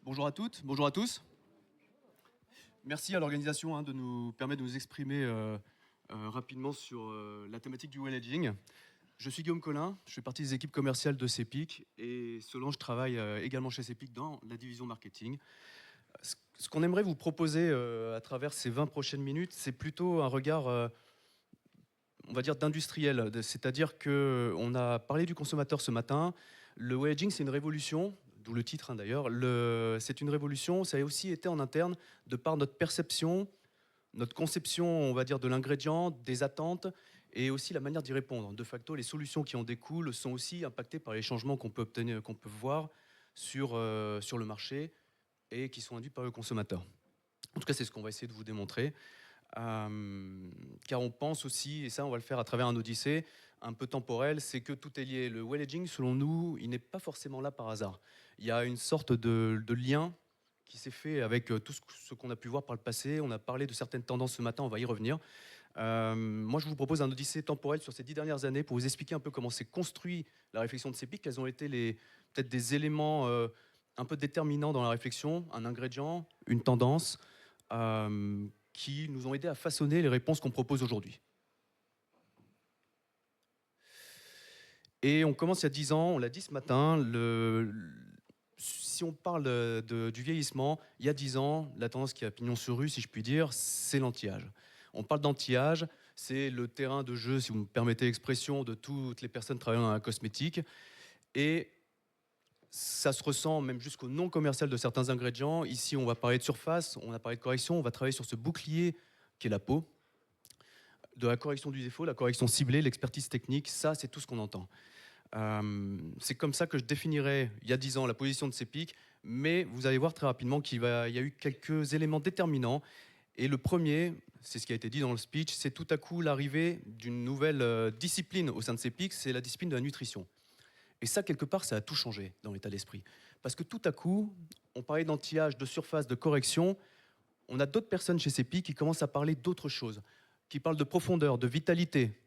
Bonjour à toutes, bonjour à tous. Merci à l'organisation de nous permettre de nous exprimer rapidement sur la thématique du well hedging. Je suis Guillaume Collin, je fais partie des équipes commerciales de CEPIC et Solange travaille également chez CEPIC dans la division marketing. Ce qu'on aimerait vous proposer à travers ces 20 prochaines minutes, c'est plutôt un regard, on va dire, d'industriel. C'est-à-dire qu'on a parlé du consommateur ce matin. Le well hedging, c'est une révolution. D'où le titre d'ailleurs, c'est une révolution, ça a aussi été en interne, de par notre perception, notre conception, on va dire, de l'ingrédient, des attentes, et aussi la manière d'y répondre. De facto, les solutions qui en découlent sont aussi impactées par les changements qu'on peut obtenir, qu'on peut voir sur le marché, et qui sont induits par le consommateur. En tout cas, c'est ce qu'on va essayer de vous démontrer. Car on pense aussi, et ça on va le faire à travers un odyssée un peu temporel, c'est que tout est lié. Le well hedging, selon nous, il n'est pas forcément là par hasard. Il y a une sorte de lien qui s'est fait avec tout ce qu'on a pu voir par le passé. On a parlé de certaines tendances ce matin, on va y revenir. Moi, je vous propose un odyssée temporel sur ces 10 dernières années pour vous expliquer un peu comment s'est construit la réflexion de CEPIC, quels ont été peut-être des éléments un peu déterminants dans la réflexion, un ingrédient, une tendance, qui nous ont aidés à façonner les réponses qu'on propose aujourd'hui. Et on commence il y a 10 ans, on l'a dit ce matin, si on parle du vieillissement, il y a 10 ans, la tendance qui a pignon sur rue, si je puis dire, c'est l'anti-âge. On parle d'anti-âge, c'est le terrain de jeu, si vous me permettez l'expression, de toutes les personnes travaillant dans la cosmétique. Et ça se ressent même jusqu'au non commercial de certains ingrédients. Ici, on va parler de surface, on a parlé de correction, on va travailler sur ce bouclier qui est la peau, de la correction du défaut, la correction ciblée, l'expertise technique, ça, c'est tout ce qu'on entend. C'est comme ça que je définirais, il y a 10 ans, la position de CEPIC, mais vous allez voir très rapidement qu'il y a eu quelques éléments déterminants. Et le premier, c'est ce qui a été dit dans le speech, c'est tout à coup l'arrivée d'une nouvelle discipline au sein de CEPIC, c'est la discipline de la nutrition. Et ça, quelque part, ça a tout changé dans l'état d'esprit. Parce que tout à coup, on parlait d'anti-âge, de surface, de correction. On a d'autres personnes chez CEPIC qui commencent à parler d'autres choses, qui parlent de profondeur, de vitalité,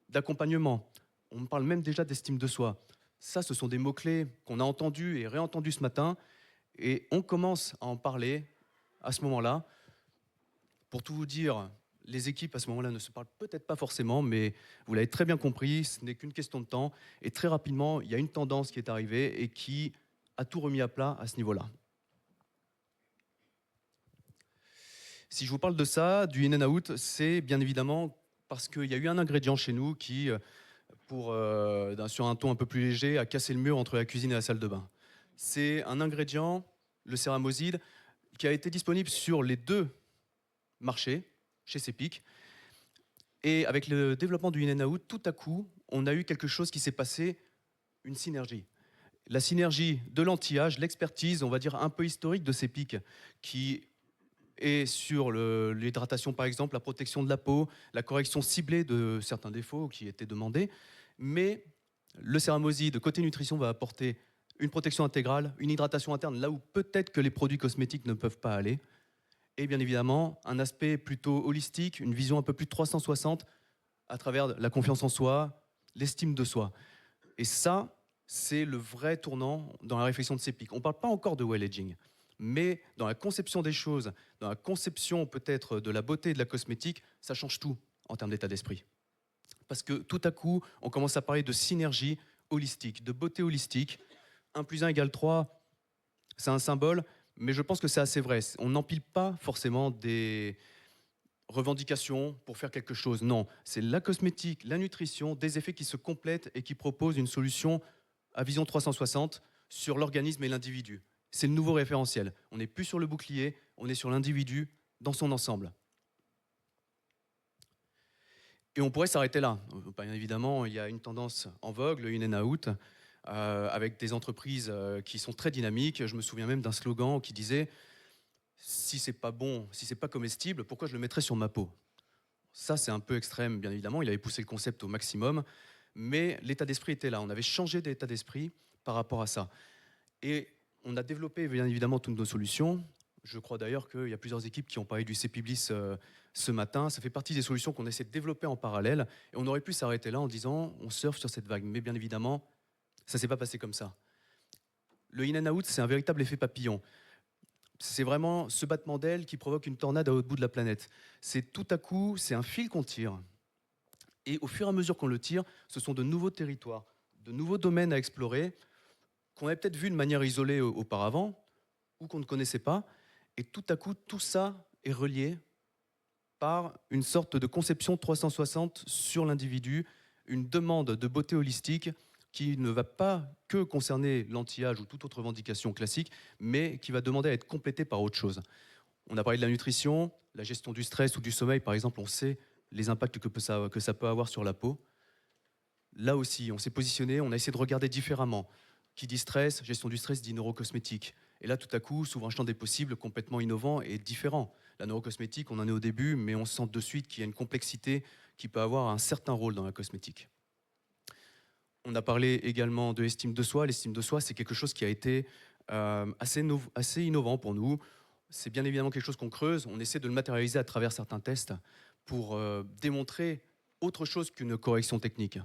d'accompagnement. On parle même déjà d'estime de soi. Ça, ce sont des mots-clés qu'on a entendus et réentendus ce matin. Et on commence à en parler à ce moment-là. Pour tout vous dire, les équipes à ce moment-là ne se parlent peut-être pas forcément, mais vous l'avez très bien compris, ce n'est qu'une question de temps. Et très rapidement, il y a une tendance qui est arrivée et qui a tout remis à plat à ce niveau-là. Si je vous parle de ça, du in and out, c'est bien évidemment parce qu'il y a eu un ingrédient chez nous qui, sur un ton un peu plus léger, a cassé le mur entre la cuisine et la salle de bain. C'est un ingrédient, le céramoside, qui a été disponible sur les deux marchés, chez CEPIC. Et avec le développement du in and out, tout à coup, on a eu quelque chose qui s'est passé, une synergie. La synergie de l'anti-âge, l'expertise, on va dire un peu historique de CEPIC, qui est sur l'hydratation par exemple, la protection de la peau, la correction ciblée de certains défauts qui étaient demandés. Mais le céramoside, côté nutrition, va apporter une protection intégrale, une hydratation interne, là où peut-être que les produits cosmétiques ne peuvent pas aller. Et bien évidemment, un aspect plutôt holistique, une vision un peu plus 360 à travers la confiance en soi, l'estime de soi. Et ça, c'est le vrai tournant dans la réflexion de CEPIC. On ne parle pas encore de well hedging, mais dans la conception des choses, dans la conception peut-être de la beauté et de la cosmétique, ça change tout en termes d'état d'esprit. Parce que tout à coup, on commence à parler de synergie holistique, de beauté holistique. 1 + 1 = 3, c'est un symbole, mais je pense que c'est assez vrai. On n'empile pas forcément des revendications pour faire quelque chose. Non, c'est la cosmétique, la nutrition, des effets qui se complètent et qui proposent une solution à vision 360 sur l'organisme et l'individu. C'est le nouveau référentiel. On n'est plus sur le bouclier, on est sur l'individu dans son ensemble. Et on pourrait s'arrêter là. Bien évidemment, il y a une tendance en vogue, le in and out, avec des entreprises qui sont très dynamiques. Je me souviens même d'un slogan qui disait « Si c'est pas bon, si c'est pas comestible, pourquoi je le mettrais sur ma peau ?» Ça, c'est un peu extrême, bien évidemment. Il avait poussé le concept au maximum. Mais l'état d'esprit était là. On avait changé d'état d'esprit par rapport à ça. Et on a développé, bien évidemment, toutes nos solutions. Je crois d'ailleurs qu'il y a plusieurs équipes qui ont parlé du CEPIBLIS ce matin. Ça fait partie des solutions qu'on essaie de développer en parallèle. Et on aurait pu s'arrêter là en disant on surfe sur cette vague. Mais bien évidemment, ça ne s'est pas passé comme ça. Le in and out, c'est un véritable effet papillon. C'est vraiment ce battement d'ailes qui provoque une tornade à l'autre bout de la planète. C'est tout à coup, c'est un fil qu'on tire. Et au fur et à mesure qu'on le tire, ce sont de nouveaux territoires, de nouveaux domaines à explorer, qu'on avait peut-être vu de manière isolée auparavant, ou qu'on ne connaissait pas. Et tout à coup, tout ça est relié par une sorte de conception 360 sur l'individu, une demande de beauté holistique qui ne va pas que concerner l'anti-âge ou toute autre revendication classique, mais qui va demander à être complétée par autre chose. On a parlé de la nutrition, la gestion du stress ou du sommeil, par exemple, on sait les impacts que ça peut avoir sur la peau. Là aussi, on s'est positionné, on a essayé de regarder différemment. Qui dit stress, gestion du stress dit neurocosmétique. Et là, tout à coup, s'ouvre un champ des possibles complètement innovant et différent. La neurocosmétique, on en est au début, mais on sent de suite qu'il y a une complexité qui peut avoir un certain rôle dans la cosmétique. On a parlé également de l'estime de soi. L'estime de soi, c'est quelque chose qui a été assez innovant pour nous. C'est bien évidemment quelque chose qu'on creuse. On essaie de le matérialiser à travers certains tests pour démontrer autre chose qu'une correction technique.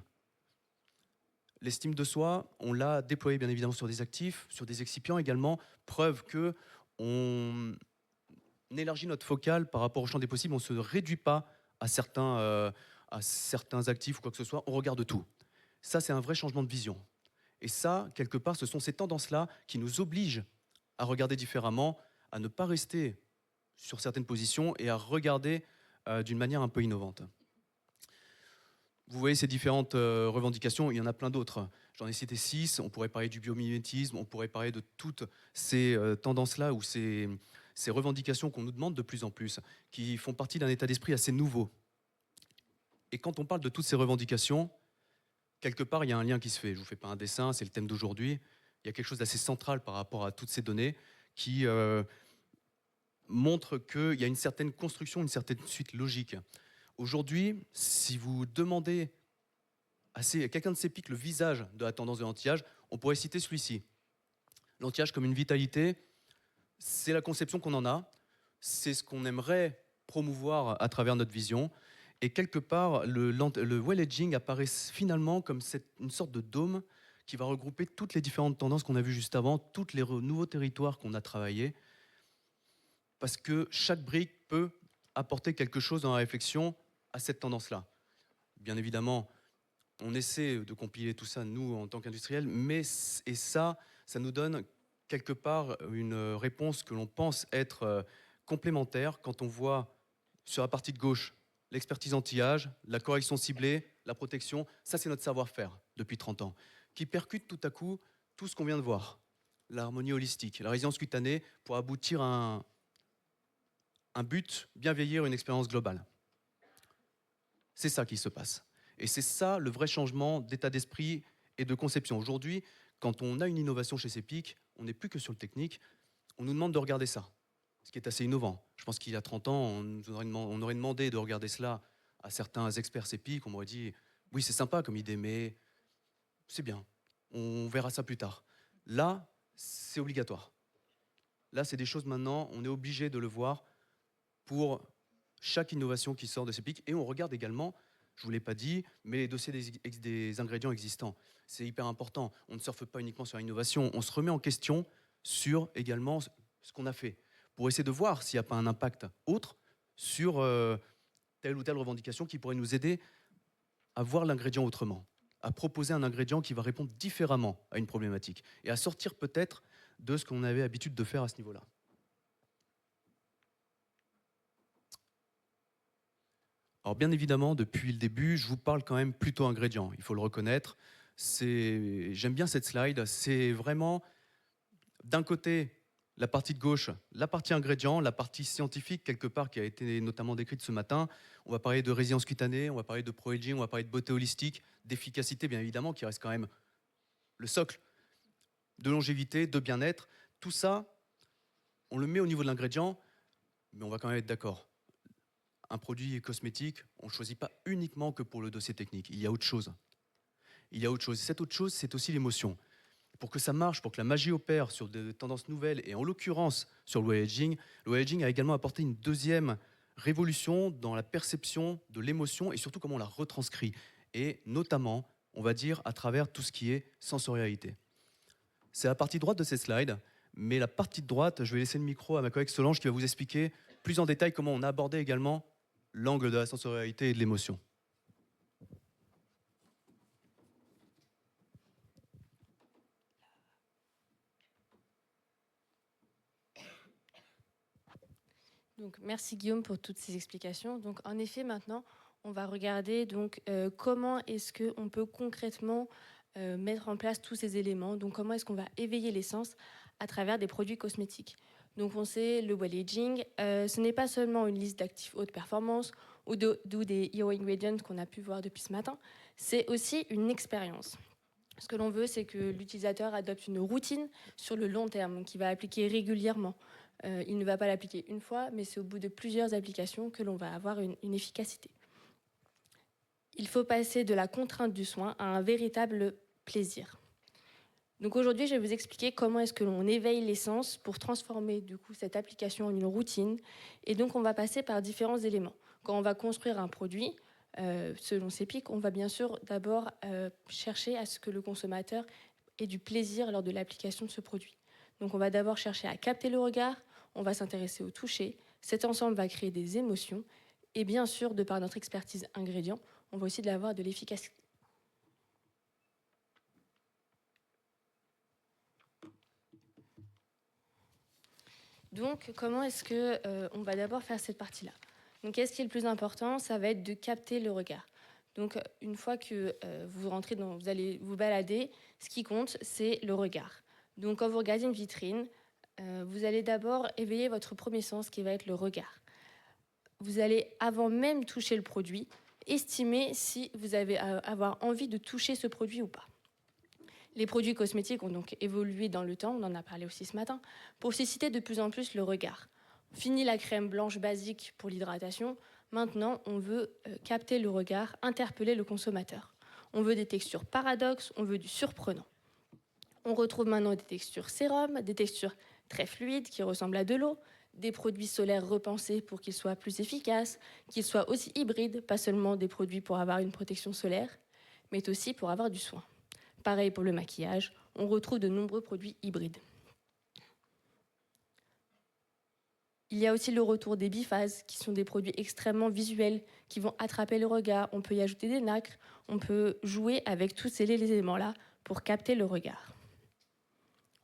L'estime de soi, on l'a déployé bien évidemment sur des actifs, sur des excipients également, preuve que on élargit notre focale par rapport au champ des possibles, on ne se réduit pas à certains actifs ou quoi que ce soit, on regarde tout. Ça, c'est un vrai changement de vision. Et ça, quelque part, ce sont ces tendances-là qui nous obligent à regarder différemment, à ne pas rester sur certaines positions et à regarder d'une manière un peu innovante. Vous voyez ces différentes revendications, il y en a plein d'autres. J'en ai cité 6, on pourrait parler du biomimétisme, on pourrait parler de toutes ces tendances-là ou ces revendications qu'on nous demande de plus en plus, qui font partie d'un état d'esprit assez nouveau. Et quand on parle de toutes ces revendications, quelque part, il y a un lien qui se fait. Je ne vous fais pas un dessin, c'est le thème d'aujourd'hui. Il y a quelque chose d'assez central par rapport à toutes ces données qui montre qu'il y a une certaine construction, une certaine suite logique. Aujourd'hui, si vous demandez à quelqu'un de ces pics le visage de la tendance de l'anti-âge, on pourrait citer celui-ci. L'anti-âge comme une vitalité, c'est la conception qu'on en a, c'est ce qu'on aimerait promouvoir à travers notre vision. Et quelque part, le well aging apparaît finalement comme une sorte de dôme qui va regrouper toutes les différentes tendances qu'on a vues juste avant, tous les nouveaux territoires qu'on a travaillés, parce que chaque brique peut apporter quelque chose dans la réflexion à cette tendance-là. Bien évidemment, on essaie de compiler tout ça, nous, en tant qu'industriels, mais ça nous donne quelque part une réponse que l'on pense être complémentaire quand on voit sur la partie de gauche l'expertise anti-âge, la correction ciblée, la protection. Ça, c'est notre savoir-faire depuis 30 ans, qui percute tout à coup tout ce qu'on vient de voir. L'harmonie holistique, la résilience cutanée, pour aboutir à un but, bien vieillir, une expérience globale. C'est ça qui se passe. Et c'est ça le vrai changement d'état d'esprit et de conception. Aujourd'hui, quand on a une innovation chez CEPIC, on n'est plus que sur le technique, on nous demande de regarder ça, ce qui est assez innovant. Je pense qu'il y a 30 ans, on aurait demandé de regarder cela à certains experts CEPIC, on m'aurait dit « oui, c'est sympa comme idée, mais c'est bien, on verra ça plus tard ». Là, c'est obligatoire. Là, c'est des choses maintenant, on est obligé de le voir pour chaque innovation qui sort de CEPIC. Et on regarde également, je ne vous l'ai pas dit, mais les dossiers des ingrédients existants. C'est hyper important. On ne surfe pas uniquement sur l'innovation, on se remet en question sur également ce qu'on a fait, pour essayer de voir s'il n'y a pas un impact autre sur telle ou telle revendication qui pourrait nous aider à voir l'ingrédient autrement, à proposer un ingrédient qui va répondre différemment à une problématique, et à sortir peut-être de ce qu'on avait l'habitude de faire à ce niveau-là. Alors bien évidemment, depuis le début, je vous parle quand même plutôt ingrédients, il faut le reconnaître. J'aime bien cette slide, c'est vraiment d'un côté la partie de gauche, la partie ingrédients, la partie scientifique quelque part qui a été notamment décrite ce matin. On va parler de résilience cutanée, on va parler de pro-aging, on va parler de beauté holistique, d'efficacité bien évidemment qui reste quand même le socle, de longévité, de bien-être. Tout ça, on le met au niveau de l'ingrédient, mais on va quand même être d'accord. Un produit cosmétique, on ne choisit pas uniquement que pour le dossier technique. Il y a autre chose. Il y a autre chose. Et cette autre chose, c'est aussi l'émotion. Pour que ça marche, pour que la magie opère sur des tendances nouvelles, et en l'occurrence sur le well aging a également apporté une deuxième révolution dans la perception de l'émotion et surtout comment on la retranscrit. Et notamment, on va dire, à travers tout ce qui est sensorialité. C'est la partie droite de ces slides, Mais la partie de droite, je vais laisser le micro à ma collègue Solange qui va vous expliquer plus en détail comment on a abordé également l'angle de la sensorialité et de l'émotion. Donc, merci Guillaume pour toutes ces explications. Donc, en effet, maintenant, on va regarder donc, comment est-ce qu'on peut concrètement mettre en place tous ces éléments. Donc, comment est-ce qu'on va éveiller les sens à travers des produits cosmétiques. Donc, on sait, le well aging, ce n'est pas seulement une liste d'actifs haute performance ou des hero ingredients qu'on a pu voir depuis ce matin, c'est aussi une expérience. Ce que l'on veut, c'est que l'utilisateur adopte une routine sur le long terme, qu'il va appliquer régulièrement. Il ne va pas l'appliquer une fois, mais c'est au bout de plusieurs applications que l'on va avoir une efficacité. Il faut passer de la contrainte du soin à un véritable plaisir. Donc aujourd'hui, je vais vous expliquer comment est-ce que l'on éveille les sens pour transformer du coup cette application en une routine. Et donc on va passer par différents éléments. Quand on va construire un produit, selon CEPIC, on va bien sûr d'abord chercher à ce que le consommateur ait du plaisir lors de l'application de ce produit. Donc on va d'abord chercher à capter le regard, on va s'intéresser au toucher. Cet ensemble va créer des émotions. Et bien sûr, de par notre expertise ingrédients, on va aussi avoir de l'efficacité. Donc, comment est-ce qu'on va d'abord faire cette partie-là? Donc, qu'est-ce qui est le plus important? Ça va être de capter le regard. Donc, une fois que vous rentrez vous allez vous balader, ce qui compte, c'est le regard. Donc, quand vous regardez une vitrine, vous allez d'abord éveiller votre premier sens qui va être le regard. Vous allez, avant même toucher le produit, estimer si vous allez avoir envie de toucher ce produit ou pas. Les produits cosmétiques ont donc évolué dans le temps, on en a parlé aussi ce matin, pour susciter de plus en plus le regard. Fini la crème blanche basique pour l'hydratation, maintenant on veut capter le regard, interpeller le consommateur. On veut des textures paradoxes, on veut du surprenant. On retrouve maintenant des textures sérum, des textures très fluides qui ressemblent à de l'eau, des produits solaires repensés pour qu'ils soient plus efficaces, qu'ils soient aussi hybrides, pas seulement des produits pour avoir une protection solaire, mais aussi pour avoir du soin. Pareil pour le maquillage, on retrouve de nombreux produits hybrides. Il y a aussi le retour des biphases, qui sont des produits extrêmement visuels, qui vont attraper le regard. On peut y ajouter des nacres, on peut jouer avec tous ces éléments-là pour capter le regard.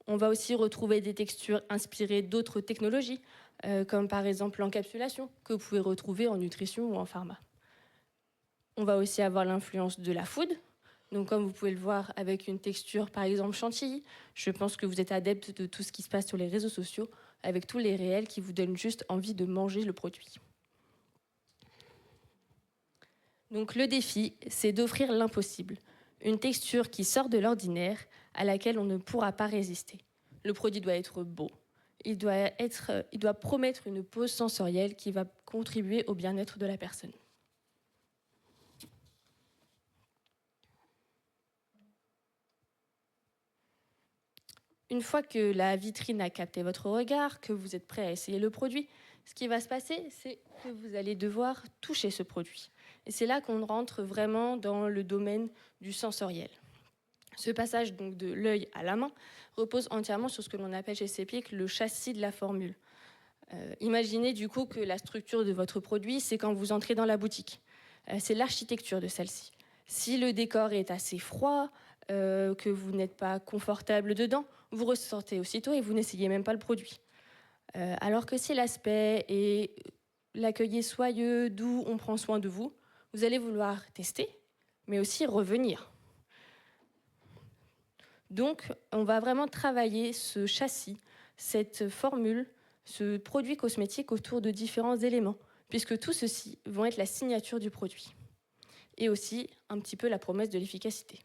On va aussi retrouver des textures inspirées d'autres technologies, comme par exemple l'encapsulation, que vous pouvez retrouver en nutrition ou en pharma. On va aussi avoir l'influence de la food. Donc, comme vous pouvez le voir avec une texture, par exemple, chantilly, je pense que vous êtes adepte de tout ce qui se passe sur les réseaux sociaux, avec tous les réels qui vous donnent juste envie de manger le produit. Donc, le défi, c'est d'offrir l'impossible, une texture qui sort de l'ordinaire, à laquelle on ne pourra pas résister. Le produit doit être beau, il doit promettre une pause sensorielle qui va contribuer au bien-être de la personne. Une fois que la vitrine a capté votre regard, que vous êtes prêt à essayer le produit, ce qui va se passer, c'est que vous allez devoir toucher ce produit. Et c'est là qu'on rentre vraiment dans le domaine du sensoriel. Ce passage donc de l'œil à la main repose entièrement sur ce que l'on appelle chez CEPIC le châssis de la formule. Imaginez du coup que la structure de votre produit, c'est quand vous entrez dans la boutique. C'est l'architecture de celle-ci. Si le décor est assez froid, que vous n'êtes pas confortable dedans, vous ressortez aussitôt et vous n'essayez même pas le produit. Alors que si l'aspect et l'accueil est soyeux, doux, on prend soin de vous, vous allez vouloir tester, mais aussi revenir. Donc, on va vraiment travailler ce châssis, cette formule, ce produit cosmétique autour de différents éléments, puisque tout ceci vont être la signature du produit. Et aussi un petit peu la promesse de l'efficacité.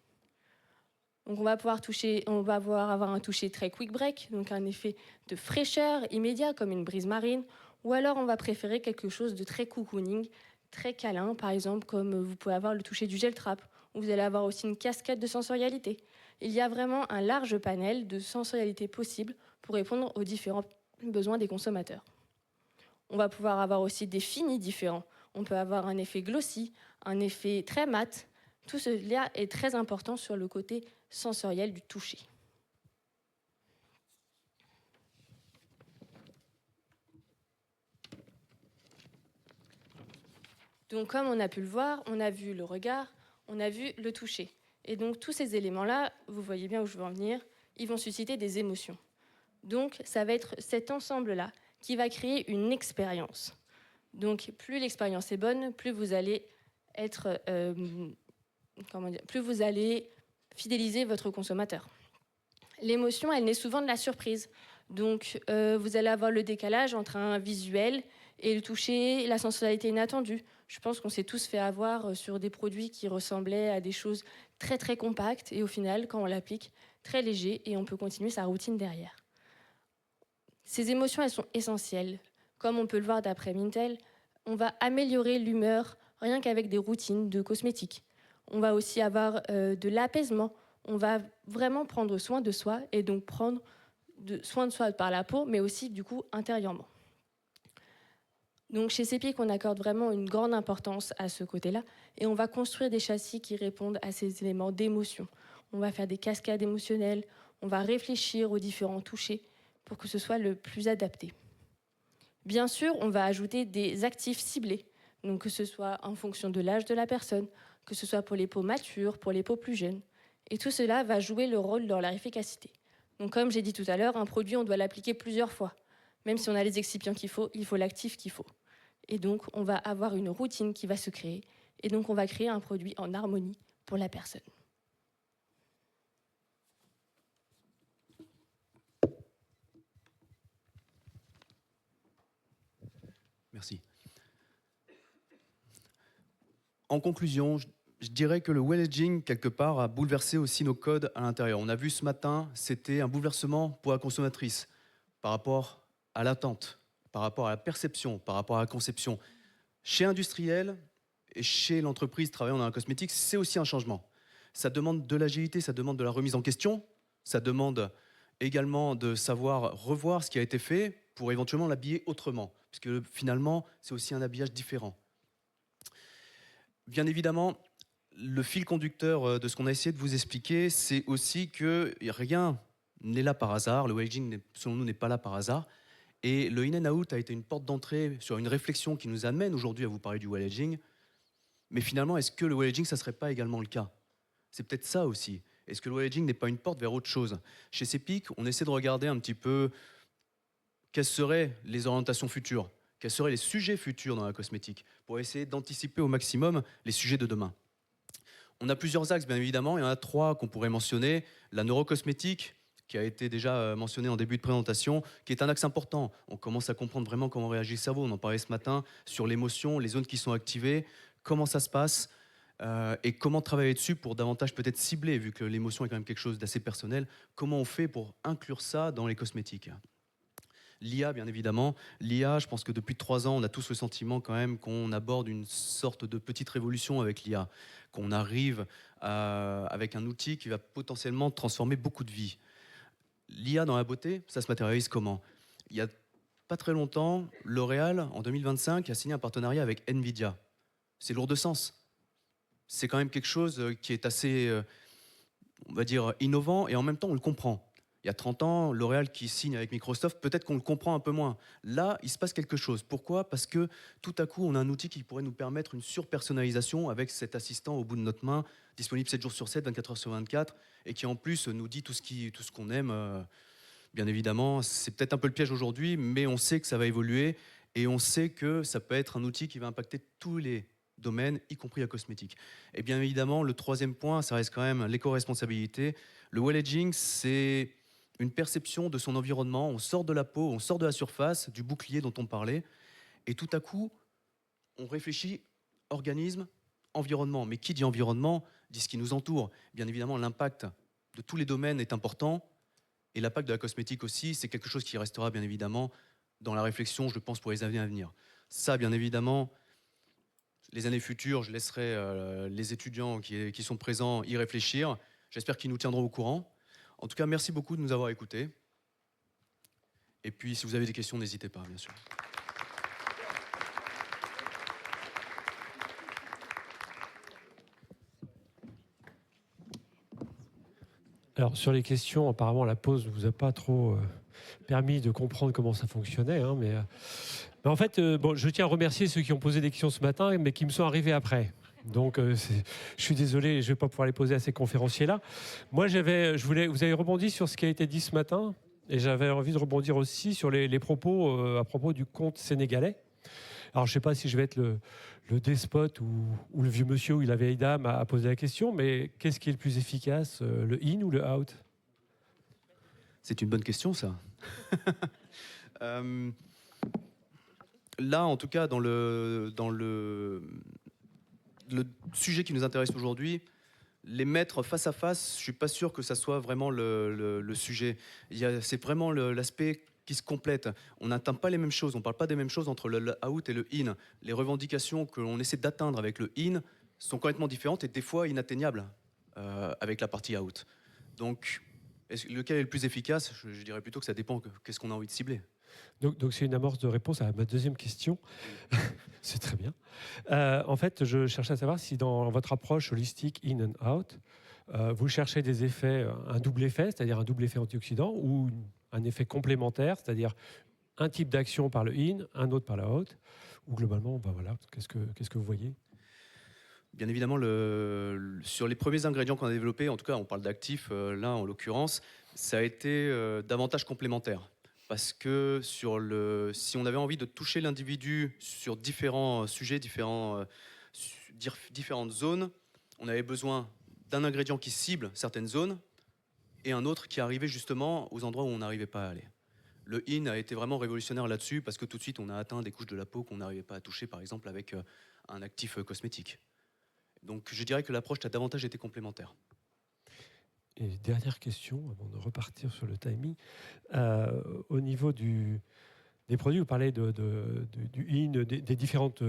Donc on va avoir un toucher très quick break, donc un effet de fraîcheur immédiat comme une brise marine, ou alors on va préférer quelque chose de très cocooning, très câlin, par exemple comme vous pouvez avoir le toucher du gel trap, où vous allez avoir aussi une cascade de sensorialité. Il y a vraiment un large panel de sensorialité possible pour répondre aux différents besoins des consommateurs. On va pouvoir avoir aussi des finis différents. On peut avoir un effet glossy, un effet très mat. Tout cela est très important sur le côté sensoriel du toucher. Donc comme on a pu le voir, on a vu le regard, on a vu le toucher. Et donc tous ces éléments-là, vous voyez bien où je veux en venir, ils vont susciter des émotions. Donc ça va être cet ensemble-là qui va créer une expérience. Donc plus l'expérience est bonne, plus vous allez être, plus vous allez fidéliser votre consommateur. L'émotion, elle naît souvent de la surprise. Donc vous allez avoir le décalage entre un visuel et le toucher, la sensorialité inattendue. Je pense qu'on s'est tous fait avoir sur des produits qui ressemblaient à des choses très très compactes et au final, quand on l'applique, très léger et on peut continuer sa routine derrière. Ces émotions, elles sont essentielles. Comme on peut le voir d'après Mintel, on va améliorer l'humeur rien qu'avec des routines de cosmétiques. On va aussi avoir de l'apaisement. On va vraiment prendre soin de soi et donc prendre soin de soi par la peau, mais aussi du coup intérieurement. Donc chez Cepic, on accorde vraiment une grande importance à ce côté-là et on va construire des châssis qui répondent à ces éléments d'émotion. On va faire des cascades émotionnelles, on va réfléchir aux différents touchés pour que ce soit le plus adapté. Bien sûr, on va ajouter des actifs ciblés, donc que ce soit en fonction de l'âge de la personne, que ce soit pour les peaux matures, pour les peaux plus jeunes. Et tout cela va jouer le rôle dans leur efficacité. Donc comme j'ai dit tout à l'heure, un produit, on doit l'appliquer plusieurs fois. Même si on a les excipients qu'il faut, il faut l'actif qu'il faut. Et donc, on va avoir une routine qui va se créer. Et donc, on va créer un produit en harmonie pour la personne. Merci. En conclusion, je dirais que le well aging, quelque part, a bouleversé aussi nos codes à l'intérieur. On a vu ce matin, c'était un bouleversement pour la consommatrice par rapport à l'attente, par rapport à la perception, par rapport à la conception. Chez industriel et chez l'entreprise travaillant dans la cosmétique, c'est aussi un changement. Ça demande de l'agilité, ça demande de la remise en question, ça demande également de savoir revoir ce qui a été fait pour éventuellement l'habiller autrement, puisque finalement, c'est aussi un habillage différent. Bien évidemment, le fil conducteur de ce qu'on a essayé de vous expliquer, c'est aussi que rien n'est là par hasard, le well-aging, selon nous, n'est pas là par hasard. Et le in and out a été une porte d'entrée sur une réflexion qui nous amène aujourd'hui à vous parler du well-aging. Mais finalement, est-ce que le well-aging, ça ne serait pas également le cas? C'est peut-être ça aussi. Est-ce que le well-aging n'est pas une porte vers autre chose? Chez Cepic, on essaie de regarder un petit peu quelles seraient les orientations futures, quels seraient les sujets futurs dans la cosmétique, pour essayer d'anticiper au maximum les sujets de demain. On a plusieurs axes, bien évidemment. Il y en a 3 qu'on pourrait mentionner. La neurocosmétique, qui a été déjà mentionné en début de présentation, qui est un axe important. On commence à comprendre vraiment comment réagit le cerveau. On en parlait ce matin sur l'émotion, les zones qui sont activées, comment ça se passe et comment travailler dessus pour davantage peut-être cibler, vu que l'émotion est quand même quelque chose d'assez personnel. Comment on fait pour inclure ça dans les cosmétiques? L'IA, bien évidemment. L'IA, je pense que depuis 3 ans, on a tous le sentiment quand même qu'on aborde une sorte de petite révolution avec l'IA, qu'on arrive avec un outil qui va potentiellement transformer beaucoup de vies. L'IA dans la beauté, ça se matérialise comment? Il y a pas très longtemps, L'Oréal, en 2025, a signé un partenariat avec NVIDIA. C'est lourd de sens. C'est quand même quelque chose qui est assez, on va dire, innovant, et en même temps, on le comprend. Il y a 30 ans, L'Oréal qui signe avec Microsoft, peut-être qu'on le comprend un peu moins. Là, il se passe quelque chose. Pourquoi? Parce que tout à coup, on a un outil qui pourrait nous permettre une surpersonnalisation avec cet assistant au bout de notre main, disponible 7 jours sur 7, 24 heures sur 24, et qui en plus nous dit tout ce qu'on aime. Bien évidemment, c'est peut-être un peu le piège aujourd'hui, mais on sait que ça va évoluer, et on sait que ça peut être un outil qui va impacter tous les domaines, y compris la cosmétique. Et bien évidemment, le troisième point, ça reste quand même l'éco-responsabilité. Le well aging, c'est une perception de son environnement. On sort de la peau, on sort de la surface, du bouclier dont on parlait, et tout à coup, on réfléchit organisme, environnement. Mais qui dit environnement dit ce qui nous entoure. Bien évidemment, l'impact de tous les domaines est important, et l'impact de la cosmétique aussi, c'est quelque chose qui restera bien évidemment dans la réflexion, je pense, pour les années à venir. Ça, bien évidemment, les années futures, je laisserai les étudiants qui sont présents y réfléchir. J'espère qu'ils nous tiendront au courant. En tout cas, merci beaucoup de nous avoir écoutés. Et puis, si vous avez des questions, n'hésitez pas, bien sûr. Alors, sur les questions, apparemment, la pause ne vous a pas trop permis de comprendre comment ça fonctionnait. Hein, mais en fait, bon, je tiens à remercier ceux qui ont posé des questions ce matin, mais qui me sont arrivés après. Donc, je suis désolé, je ne vais pas pouvoir les poser à ces conférenciers-là. Moi, vous avez rebondi sur ce qui a été dit ce matin, et j'avais envie de rebondir aussi sur les propos à propos du conte sénégalais. Alors, je ne sais pas si je vais être le despote ou le vieux monsieur ou la vieille dame à poser la question, mais qu'est-ce qui est le plus efficace, le in ou le out? C'est une bonne question, ça. Là, en tout cas, dans le sujet qui nous intéresse aujourd'hui, les mettre face à face, je ne suis pas sûr que ça soit vraiment le sujet. C'est vraiment l'aspect qui se complète. On n'atteint pas les mêmes choses, on ne parle pas des mêmes choses entre le out et le in. Les revendications que l'on essaie d'atteindre avec le in sont complètement différentes et des fois inatteignables avec la partie out. Donc, lequel est le plus efficace? Je dirais plutôt que ça dépend qu'est-ce qu'on a envie de cibler. Donc c'est une amorce de réponse à ma deuxième question. C'est très bien. En fait, je cherchais à savoir si dans votre approche holistique in and out, vous cherchez des effets, un double effet, c'est-à-dire un double effet antioxydant, ou un effet complémentaire, c'est-à-dire un type d'action par le in, un autre par le out, ou globalement, ben voilà, qu'est-ce que vous voyez? Bien évidemment, sur les premiers ingrédients qu'on a développés, en tout cas on parle d'actifs, là en l'occurrence, ça a été davantage complémentaire. Parce que si on avait envie de toucher l'individu sur différents sujets, différentes zones, on avait besoin d'un ingrédient qui cible certaines zones et un autre qui arrivait justement aux endroits où on n'arrivait pas à aller. Le in a été vraiment révolutionnaire là-dessus parce que tout de suite on a atteint des couches de la peau qu'on n'arrivait pas à toucher, par exemple avec un actif cosmétique. Donc je dirais que l'approche a davantage été complémentaire. Et dernière question, avant de repartir sur le timing. Au niveau des produits, vous parlez du in, des différentes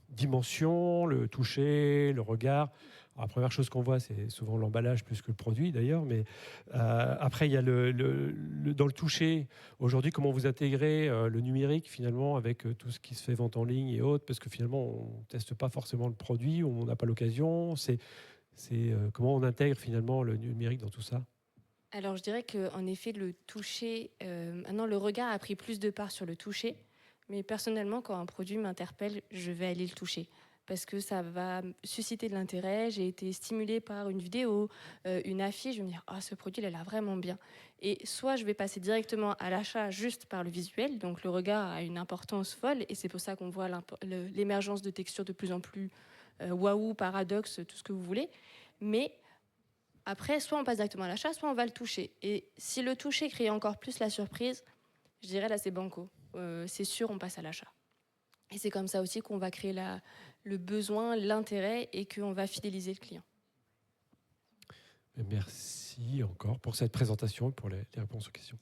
dimensions, le toucher, le regard. Alors, la première chose qu'on voit, c'est souvent l'emballage plus que le produit d'ailleurs. Mais après, il y a dans le toucher. Aujourd'hui, comment vous intégrez le numérique finalement avec tout ce qui se fait vente en ligne et autres? Parce que finalement, on ne teste pas forcément le produit, on n'a pas l'occasion. Comment on intègre finalement le numérique dans tout ça? Alors, je dirais qu'en effet, le toucher, maintenant, le regard a pris plus de part sur le toucher. Mais personnellement, quand un produit m'interpelle, je vais aller le toucher. Parce que ça va susciter de l'intérêt. J'ai été stimulée par une vidéo, une affiche. Je vais me dire, ah, ce produit, il a l'air vraiment bien. Et soit je vais passer directement à l'achat juste par le visuel. Donc, le regard a une importance folle. Et c'est pour ça qu'on voit l'émergence de textures de plus en plus waouh, paradoxe, tout ce que vous voulez. Mais après, soit on passe directement à l'achat, soit on va le toucher. Et si le toucher crée encore plus la surprise, je dirais là, c'est banco. C'est sûr, on passe à l'achat. Et c'est comme ça aussi qu'on va créer le besoin, l'intérêt et qu'on va fidéliser le client. Merci encore pour cette présentation et pour les réponses aux questions.